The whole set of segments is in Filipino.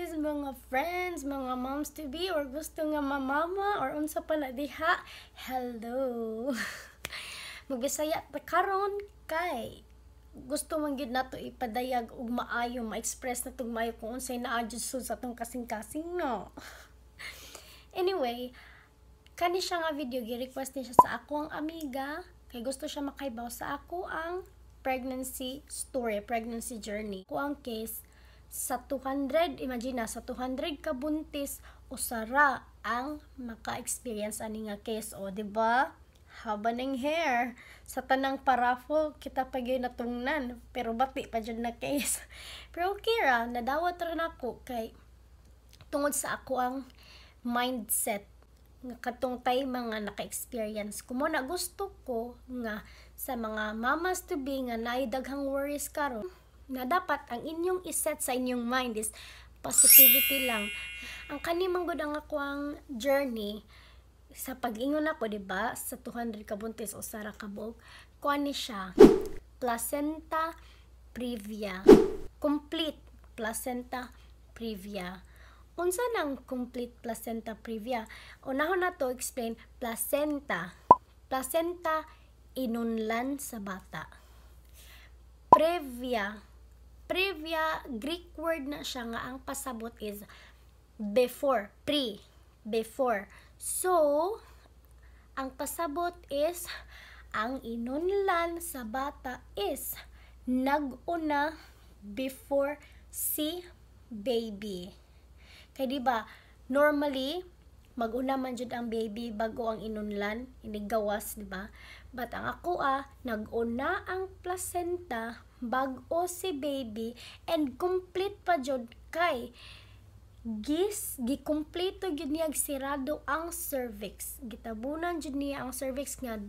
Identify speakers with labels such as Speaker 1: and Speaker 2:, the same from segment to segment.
Speaker 1: guys, mga friends, mga moms to be or gusto nga mamama or unsa pa na diha. Hello. Magbisaya ta karon kay gusto man gyud nato ipadayag og maayo ma-express natong maayo kung unsay naa jud sa atong kasing-kasing no. Anyway, kani siya nga video gi-request ni siya sa akong amiga kay gusto siya makaibaw sa ako ang pregnancy story, pregnancy journey. Ko ang case sa 200, imagine na, sa 200 ka buntis usara ang maka-experience ani nga case, o diba? Haba ng hair sa tanang parafo kita pa gyud natungnan pero bati pa jud na case. Pero okay ra, nadawat ra nako kay tungod sa ako ang mindset nga katong time mga naka-experience ko mo na gusto ko nga sa mga mamas to be nga naay daghang worries karon na dapat ang inyong iset sa inyong mind is positivity lang. Ang kanimang gud ang ako ang journey sa pag-ingon ako, diba? Sa 200 ka buntis o sara kabog, kuan ni siya placenta previa. Complete placenta previa. Unsa nang complete placenta previa? Unahon na to explain placenta. Placenta inunlan sa bata. Previa. Previa, Greek word na siya nga ang pasabot is before, before. So, ang pasabot is ang inunlan sa bata is nag-una before si baby. Kaya diba, normally, mag-una man jud ang baby bago ang inunlan, inigawas, diba? But ang ako nag-una ang placenta bago si baby and complete pa jud kay gikumpleto jud niya sirado ang cervix. Gitabunan jud niya ang cervix nga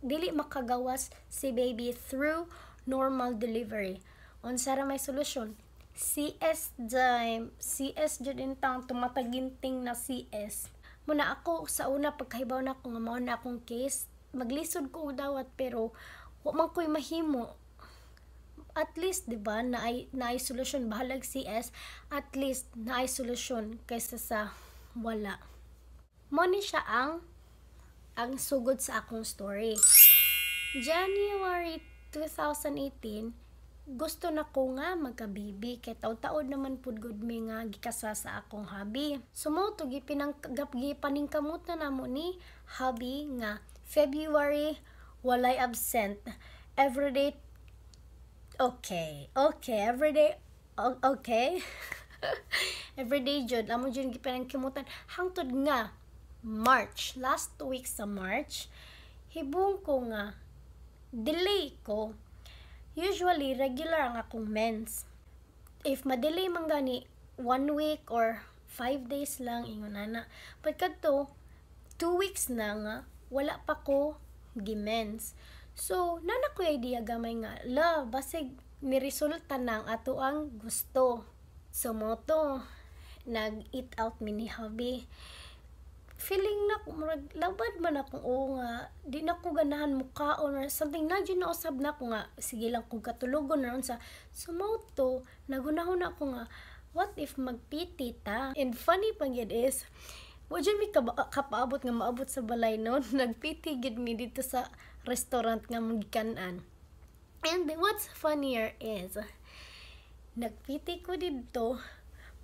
Speaker 1: dili makagawas si baby through normal delivery. Unsa ra may solusyon? CS dime, CS jud intang tumataginting na CS. Muna ako sa una pagkahibaw na ako nga mao na akong case, maglisod ko og dawat pero wa man koy mahimo. At least diba naay solusyon bahalag CS, at least naay solusyon kaysa sa wala. Mo ni siya ang sugod sa akong story. January 2018, gusto na ko nga magka-baby kay taud-taud naman pud gud mi nga gikasa sa akong hubby. Sumoto gipaningkamot na namo ni hubby nga February walay absent. Everyday okay, everyday okay. Everyday jud amo jud gipaningkamutan hangtod nga March, last week sa March, hibong ko nga delay ko. Usually, regular ang akong mens. If madelay man gani, 1 week or 5 days lang, ingon na. Pagkadto, 2 weeks na nga, wala pa ko gimens. So, nana ko idea gamay nga, basig niresulta nang ato ang gusto. So, moto, nag-eat out mini hubby. Feeling na ko labad man ako nga di na ko ganahan mukaon or something na dyan na usab na ko nga sige lang kung katulogon na ron sa sumoto nagunahon ako nga what if magpiti ta. And funny pang yun is dyan mi kapaabot nga maabot sa balay noon nagpiti gid mi dito sa restaurant nga magikanan. And what's funnier is nagpiti ko dito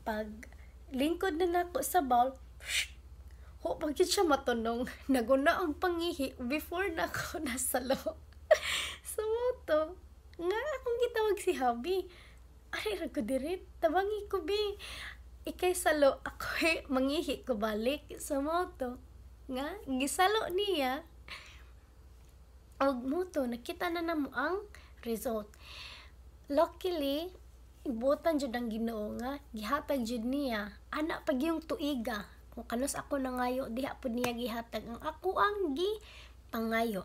Speaker 1: pag lingkod na nako sa bowl pagkit siya matunong, naguna ang pangihi before na ako nasalo. So, moto, nga akong gitawag si hubby. Ay, rago dirit, tabangi ko bi. Ikay salo, ako mangihi ko balik. So, moto, nga, gisalo niya. Og moto, nakita na namo ang result. Luckily, ibutan jud ang Ginoo nga, gihatag jud niya. Ana pag yung tuiga. Kung kanus ako nangayo, diha po niya gihatag ang ako ang pangayo.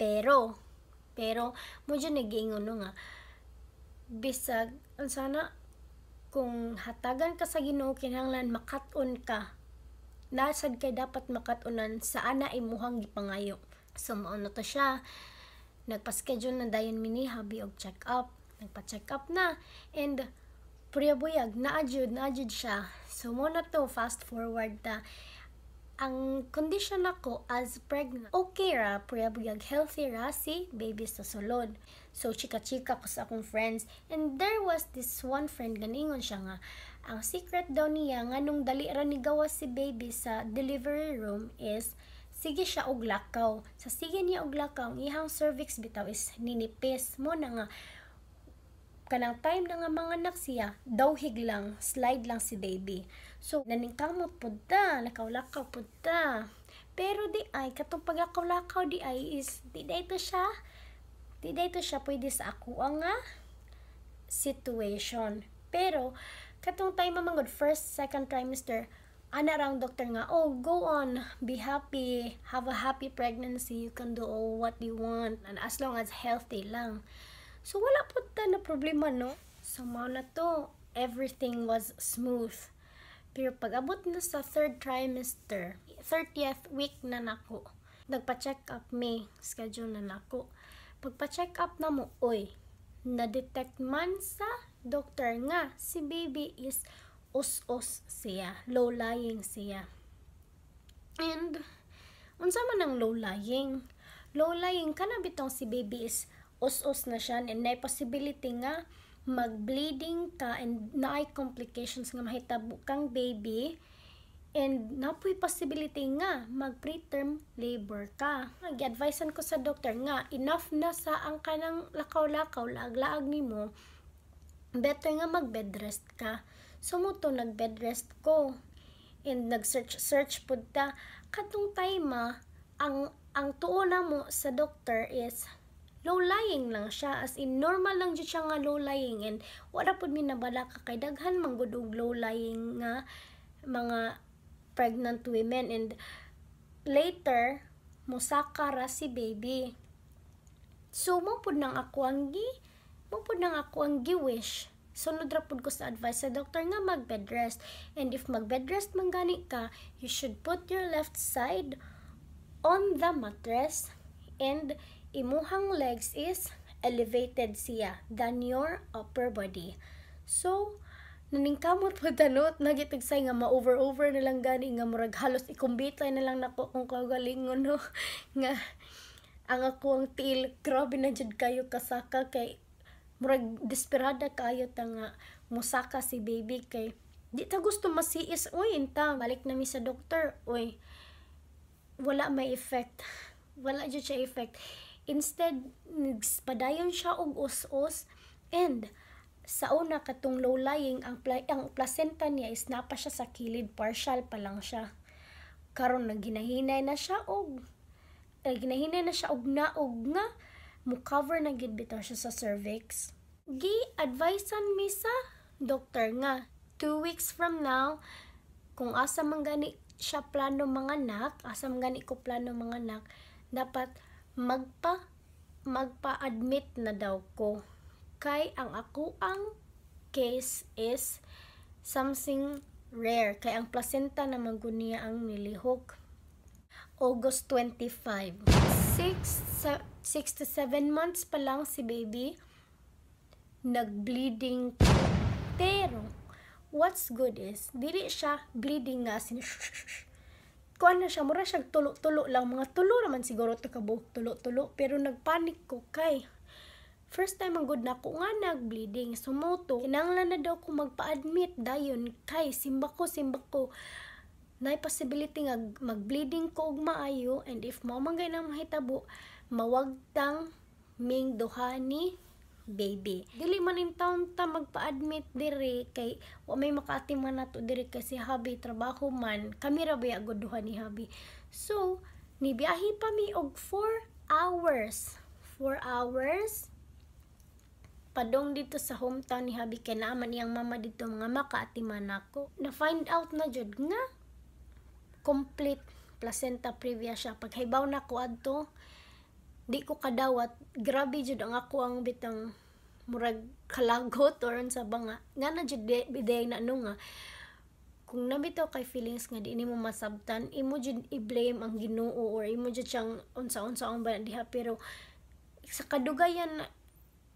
Speaker 1: Pero, mo dyan nag-iingon nga, bisag, sana, kung hatagan ka sa Ginoo, kinahanglan makat-on ka. Nasad kay dapat makat-onan sa ana imuhang gipangayo. So, mauna to siya. Nagpa-schedule na dayon mini hubby og check-up. Nagpa-check up na. And, Puriyabuyag, na-adjud siya. So, muna to, fast forward ta. Ang condition ako as pregnant, okay ra, puriyabuyag, healthy ra si baby sa sulod. So, chika-chika ko sa akong friends. And there was this one friend, ganingon siya nga, ang secret daw niya, nga nung dali ra ni gawas si baby sa delivery room is, sige siya og lakaw. Sa sige niya og lakaw, ang ihang cervix bitaw is ninipis. Mo na nga, kanang time na nga mga anak siya, dawhig lang, slide lang si baby. So, naningkamot po ta, lakaw-lakaw po ta. Pero di ay, katong paglakaw-lakaw di ay is, di dito siya pwede sa ako nga situation. Pero, katong time mamangod, first, second trimester, ana rang doktor nga, oh, go on, be happy, have a happy pregnancy, you can do all what you want, and as long as healthy lang. So, wala po na problema, no? So, mao na to, everything was smooth. Pero pag abot na sa third trimester, 30th week na nako, nagpa-check up me, schedule na nako. Pagpa-check up na mo, oy, na-detect man sa doktor nga, si baby is os-os siya, low-lying siya. And, unsa man ang low-lying? Low-lying ka na bitong si baby is os-os na siya, and may possibility nga mag-bleeding ka and naay complications nga mahitabo kang baby, and napoy possibility nga mag-preterm labor ka. Nag-advisean ko sa doktor nga enough na sa ang kanang lakaw-lakaw, laag-laag nimo, better nga mag-bed rest ka. So mo to, nag-bed rest ko and nag-search pud ta. Katong time ang tuo na mo sa doktor is low-lying lang siya, as in normal lang jud siya nga low-lying, and wala pud mi nabala ka kay daghan man gud og low-lying nga mga pregnant women, and later mosaka ra si baby. So mo pud nang ako ang gi-wish. Sunod ra pud ko sa advice sa doctor nga mag-bed rest, and if mag-bed rest man gani ka, you should put your left side on the mattress, and imuhang legs is elevated siya than your upper body. So, naningkamot po tanot, nagitigsay nga ma-over na lang gani, nga murag halos ikumbitay na lang nako kung kagalingon, no? Nga, ang ako ang tiil, grabe na jud kayo kasaka, kay murag desperada kayo ta nga musaka si baby, kay di ta gusto masiis, uy, inta, balik na mi sa doktor, uy, wala may effect. Wala jud siya effect. Instead, padayon siya og us-us, and sa una katong low-lying, ang placenta niya is napa siya sa kilid, partial pa lang siya. Karon naginahinay na siya og naog nga mo-cover na gid bitaw siya sa cervix. Gi-advisean mi sa doktor nga 2 weeks from now, kung asa man gani siya plano manganak, asa man gani ko plano manganak, dapat magpa-admit na daw ko, kay ang ako ang case is something rare, kay ang placenta naman guniya ang nilihok. August 25, 6 to 7 months pa lang si baby, nag-bleeding. Pero what's good is dili siya bleeding nga kuan na siya, mura siya tulo-tulo lang, mga tulo naman siguro to kabuok, tulo-tulo, pero nagpanik ko kay first time ang good na ko nga nag-bleeding. So mo to, kinanglan na daw ko magpa-admit dayon, kay simba ko na possibility nga mag-bleeding ko og maayo, and if mao man gay nang mahitabo, mawagtang ming duha ni baby. Dili man in taon ta magpa-admit diri, kay wa may makaatiman nato diri kasi habi trabaho man, kami ra baya gud duha ni habi. So nibiyahe pa mi og 4 hours padong dito sa hometown ni habi, kay naaman iyang mama dito mga makaatiman nako. Na find out na jud nga complete placenta previa siya. Paghibaw na ko adto, di ko kadawat, grabe jud ang ako ang bitang murag kalagot or sa banga nga na jud biday na nga kung nabitaw kay feelings nga di nimo masabtan, imo jud i-blame ang Ginoo or imo jud siyang unsa-unsa ang ba diha. Pero sa kadugayan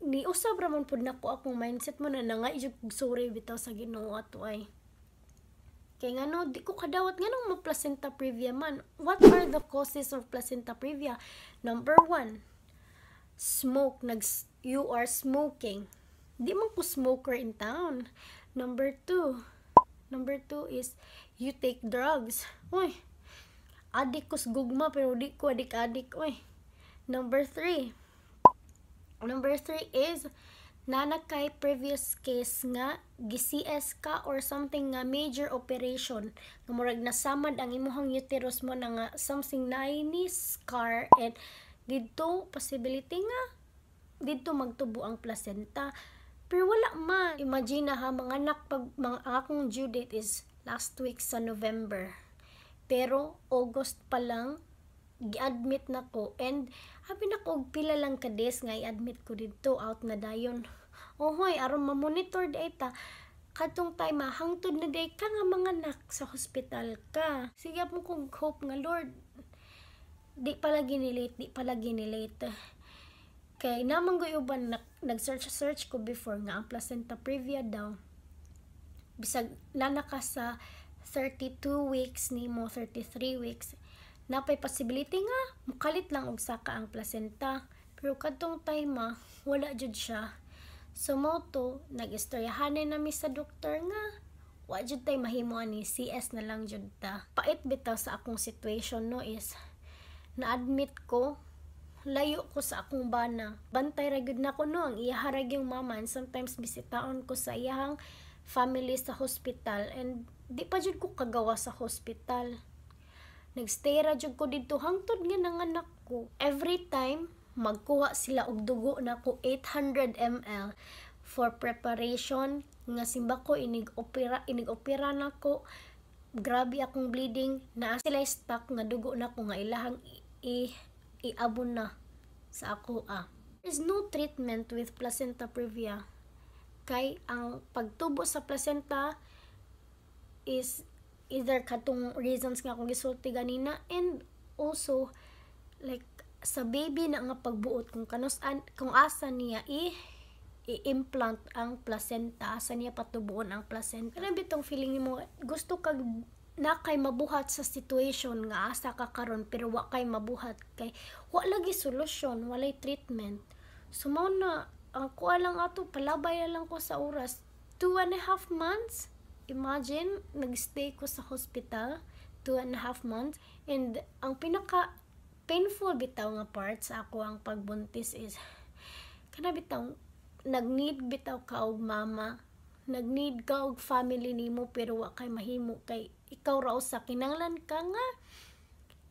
Speaker 1: ni usab ra man pud nako akong mindset mo na nga jud sorry bitaw sa Ginoo ato ay. Kay ngano di ko kadawat nganong mo placenta previa man. What are the causes of placenta previa? Number 1, smoke. You are smoking. Di man ko smoker in town. Number 2 is you take drugs. Uy, adik ko sa gugma pero di ko adik-adik. Uy. Number 3 is nanakay previous case nga gi-CS ka or something nga major operation nga murag nasamad ang imuhang uterus mo na nga something na ni scar and didto possibility nga didto magtubo ang placenta. Pero wala man. Imagine na ha, mga anak pag akong due date is last week sa November. Pero August pa lang gi-admit na ko and habi na ko pila lang ka days nga i-admit ko dito out na dayon. Ohoy, aron ma-monitor day ta katong time hangtod na day ka nga mga anak sa hospital ka. Sige mo kong hope nga Lord. Di pala ginilate. Kay namang uban nag-search ko before nga ang placenta previa daw. Bisag nanaka sa 32 weeks nimo 33 weeks. Napay possibility nga mukalit lang og saka ang placenta. Pero kadtong time wala jud siya. So moto nag-istoryahan na mi sa doktor nga wa jud tay mahimo ani CS na lang jud ta. Pait bitaw sa akong situation no is na-admit ko layo ko sa akong bana. Bantay ra gyud nako no ang iya harag yung mama and sometimes bisitaon ko sa iyang family sa hospital and di pa jud ko kagawa sa hospital. Nagstay ra jud ko dito hangtod nga nanganak ko. Every time magkuha sila og dugo nako 800 ml for preparation nga simba ko inig opera nako. Grabe akong bleeding na sila stock nga dugo nako nga ilahang iabon na sa ako There's no treatment with placenta previa. Kay ang pagtubo sa placenta is either katong reasons nga akong gisulti ganina and also like sa baby na nga pagbuot kung asa niya i-implant ang placenta, asa niya patubuon ang placenta. Kana bitong feeling nimo gusto kag na kay mabuhat sa situation nga asa ka karon pero wa kay mabuhat kay wa lagi solusyon, walay treatment. So mao na ang kuha lang ato palabay na lang ko sa oras 2.5 months. Imagine, nagstay ko sa hospital 2.5 months and ang pinaka painful bitaw nga part sa ako ang pagbuntis is kana bitaw nag-need bitaw ka og mama, nag-need ka og family nimo pero wa kay mahimo kay ikaw raw sa kinanglan ka nga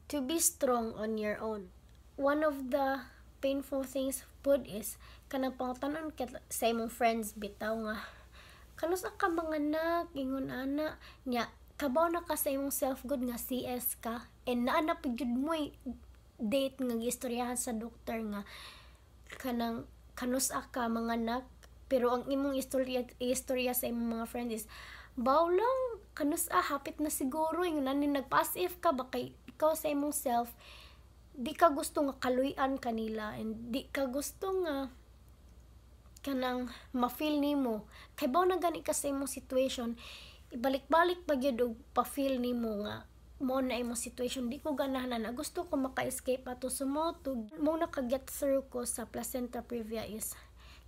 Speaker 1: to be strong on your own. One of the painful things pud is kanang pangutanon sa imong friends bitaw nga kanos ka mga anak, ingon ana nya kabaw na ka sa imong self-good nga CS ka and naana pud mo date nga giistoryahan sa doktor nga kanang kanos ka mga anak pero ang imong istorya sa imong mga friends is baw lang kanos hapit na siguro ingon ani nag-pass if ka ba kay ikaw sa imong self di ka gusto nga kaluy-an kanila and di ka gusto nga kanang ma-feel nimo kay baw na gani ka sa imong situation ibalik-balik pa gyud og pa-feel nimo nga mo na imong situation di ko ganahan na gusto ko maka-escape ato sumotog mo naka-get through ko sa placenta previa is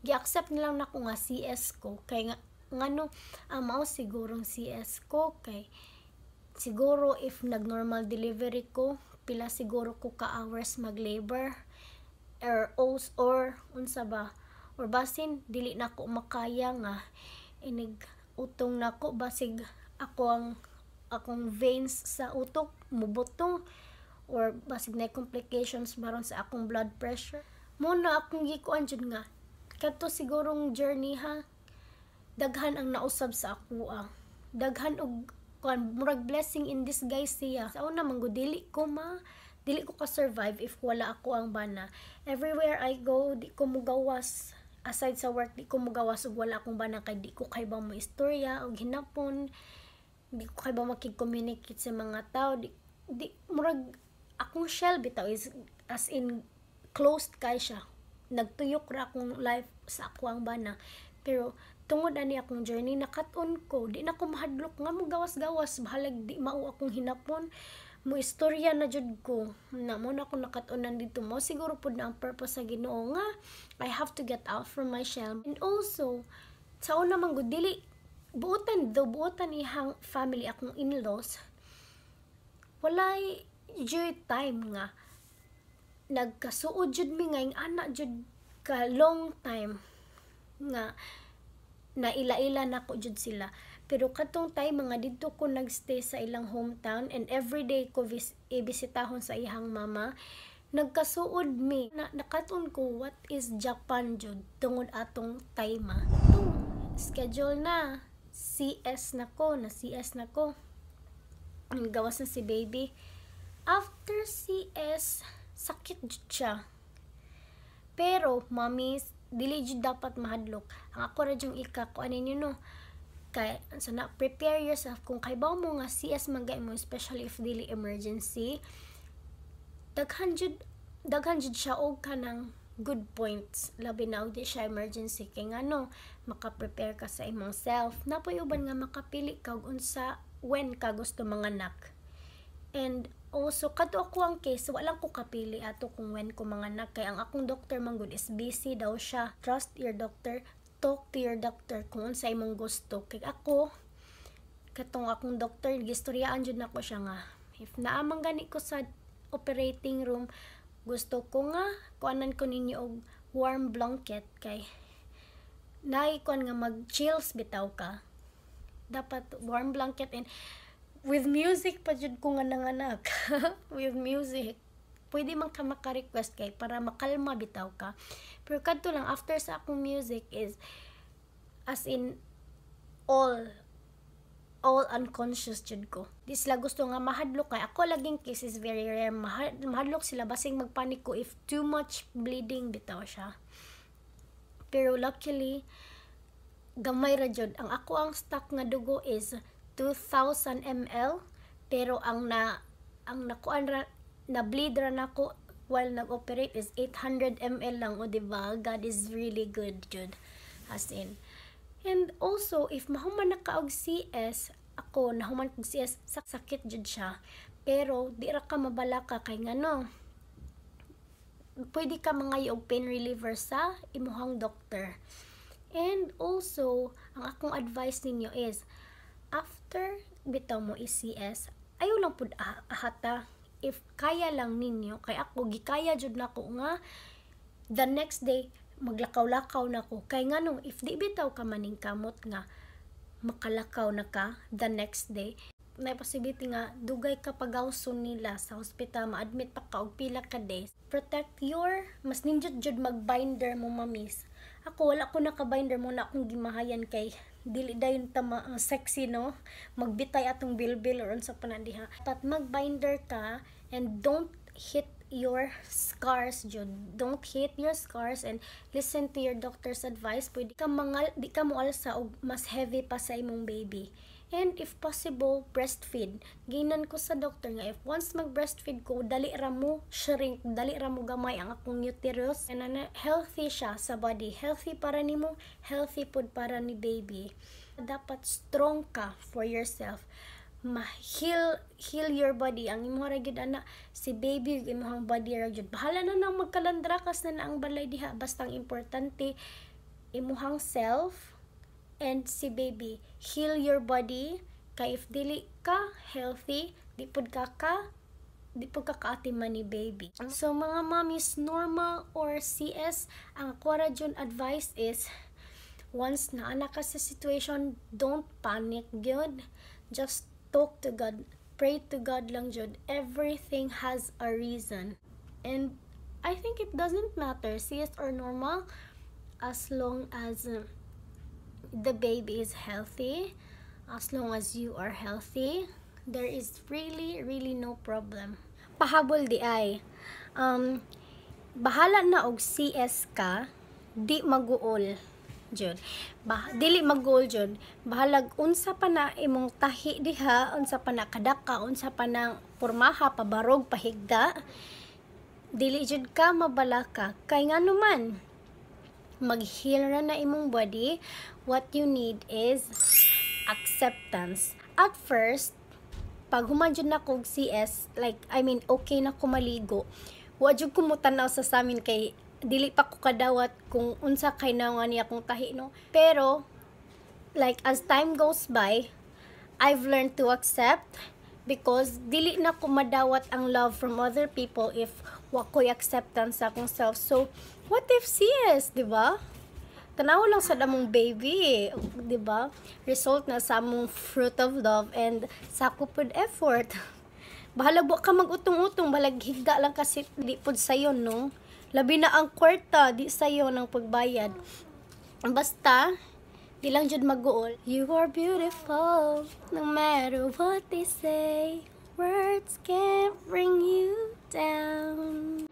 Speaker 1: gi-accept na lang nako nga CS ko kay ngano mao sigurong CS ko kay siguro if nag-normal delivery ko pila siguro ko ka hours mag-labor or unsa ba or basin dili na ko makaya nga inig utong nako basig akong veins sa utok mubuto or basig na complications maron sa akong blood pressure mo na akong gikuan jud nga kadto sigurong journey daghan ang nausab sa ako daghan og kuan murag blessing in disguise siya sa una man dili ko ka-survive if wala ako ang bana. Everywhere I go di ko mugawas aside sa work di ko mugawas og wala akong bana kay di ko kay ba mo istorya og hinapon di ko kay ba makig-communicate sa mga tao di murag akong shell bitaw is as in closed kay siya nagtuyok ra akong life sa ako ang bana. Pero tungod ani akong journey nakat-on ko, di na ko mahadlok nga mo gawas-gawas, bahalag di mao akong hinapon, mo istorya na jud ko na mo na ako nakat-onan dito mo. Siguro pud na ang purpose sa Ginoo nga I have to get out from my shell. And also sa una man gud dili buotan ihang family akong in-laws, walay joy time nga nagkasuod jud mi nga yung anak jud ka long time nga naila-ila na ko jud sila. Pero katong time mga dito ko nagstay sa ilang hometown and everyday ko ibisitahon sa ihang mama, nagkasuod mi na nakaton ko what is Japan jud tungod atong time. Schedule na CS na ko gawas na si baby. After CS sakit jud siya, pero mommies dili jud dapat mahadlok. Ang ako ra jung ika ko anin yun no, kay na prepare yourself kung kaybaw mo nga CS magay mo, especially if dili emergency, daghan jud siya og kanang good points, labi na og di siya emergency. Kay ngano maka-prepare ka sa imong self, napoy uban nga makapili ka og unsa when ka gusto manganak. And also kadto ako ang case, wala ko kapili ato kung when ko manganak, kay ang akong doctor man gud is busy daw siya. Trust your doctor, talk to your doctor kung unsa imong gusto. Kay ako katong akong doctor gistoryaan jud nako siya nga if naamang gani ko sa operating room, gusto ko nga kuanan ko ninyo og warm blanket, kay naikuan nga mag-chills bitaw ka. Dapat warm blanket and with music pa jud ko nga nanganak. With music. Pwede man ka maka-request kay para makalma bitaw ka. Pero kadto lang after sa akong music is as in all unconscious jud ko. Di sila gusto nga mahadlok, kay ako laging case is very rare mahadlok sila basing magpanik ko if too much bleeding bitaw siya. Pero luckily gamay ra jud ang ako ang stock nga dugo is 2,000 ml, pero ang nakuan ra na bleed ra nako while nag-operate is 800 ml lang. O diba, God is really good jud, as in. And also if mahuman na ka og CS, ako nahuman kog CS, sakit jud siya, pero di ra ka mabalaka kay ngano pwede ka mangayo og pain reliever sa imuhang doctor. And also ang akong advice ninyo is after bitaw mo is-CS, ayaw lang pud ahata if kaya lang ninyo. Kay ako gikaya jud nako nga the next day maglakaw-lakaw nako, kay ngano if di bitaw ka maning kamot nga makalakaw na ka the next day, may possibility nga dugay ka pagawson nila sa hospital, ma-admit pa ka og pila ka days. Protect your, mas ninjud jud mag-binder mo mamis. Ako wala ko naka-binder mo na akong gimahayan, kay dili dayon tama ang sexy no, magbitay atong bilbil or unsa pa na diha. But mag-binder ka and don't hit your scars jud. Don't hit your scars and listen to your doctor's advice. Pwede ka di ka moalsa og mas heavy pa sa imong baby. And if possible, breastfeed. Ginan ko sa doctor nga if once mag-breastfeed ko, dali ra mo shrink, dali ra mo gamay ang akong uterus. And healthy siya sa body. Healthy para nimo, healthy food para ni baby. Dapat strong ka for yourself. Heal your body. Ang imo ra gyud ana si baby, imong body ra gyud. Bahala na nang magkalandrakas na ang balay diha, basta ang importante imong self and si baby. Heal your body, kay if dili ka healthy, di pud ka kaatiman ni baby. So mga mommies, normal or CS, ang kuwara jud advice is once na anak ka sa situation, don't panic gyud. Just talk to God, pray to God lang jud. Everything has a reason, and I think it doesn't matter CS or normal, as long as the baby is healthy, as long as you are healthy, there is really no problem. Pahabol di ay bahala na og CS ka, di maguol jud. Dili maguol jud. Bahalag unsa pa na imong tahi diha, unsa pa na kadaka, unsa pa na pormaha, pabarog, pahigda, dili jud ka mabalaka. Kay ngano man mag-heal ra na imong body, what you need is acceptance. At first, pag human na kog CS, like, okay na ko maligo, wa jud ko mo tanaw sa samin kay dili pa ko kadawat kung unsa kay naungan niya akong tahi, no? Pero, like, as time goes by, I've learned to accept because dili na ko madawat ang love from other people if wa ko'y acceptance sa akong self. So, what if CS, di ba? Tanaw lang sa damong baby, di ba? Result na sa among fruit of love and sa kupod effort. Bahala ka mag-utong-utong, balag higda lang kasi di pod sayo, no? Labi na ang kwarta, di sayo ng pagbayad. Basta, di lang jud mag-uol. You are beautiful, no matter what they say. Words can't bring you down.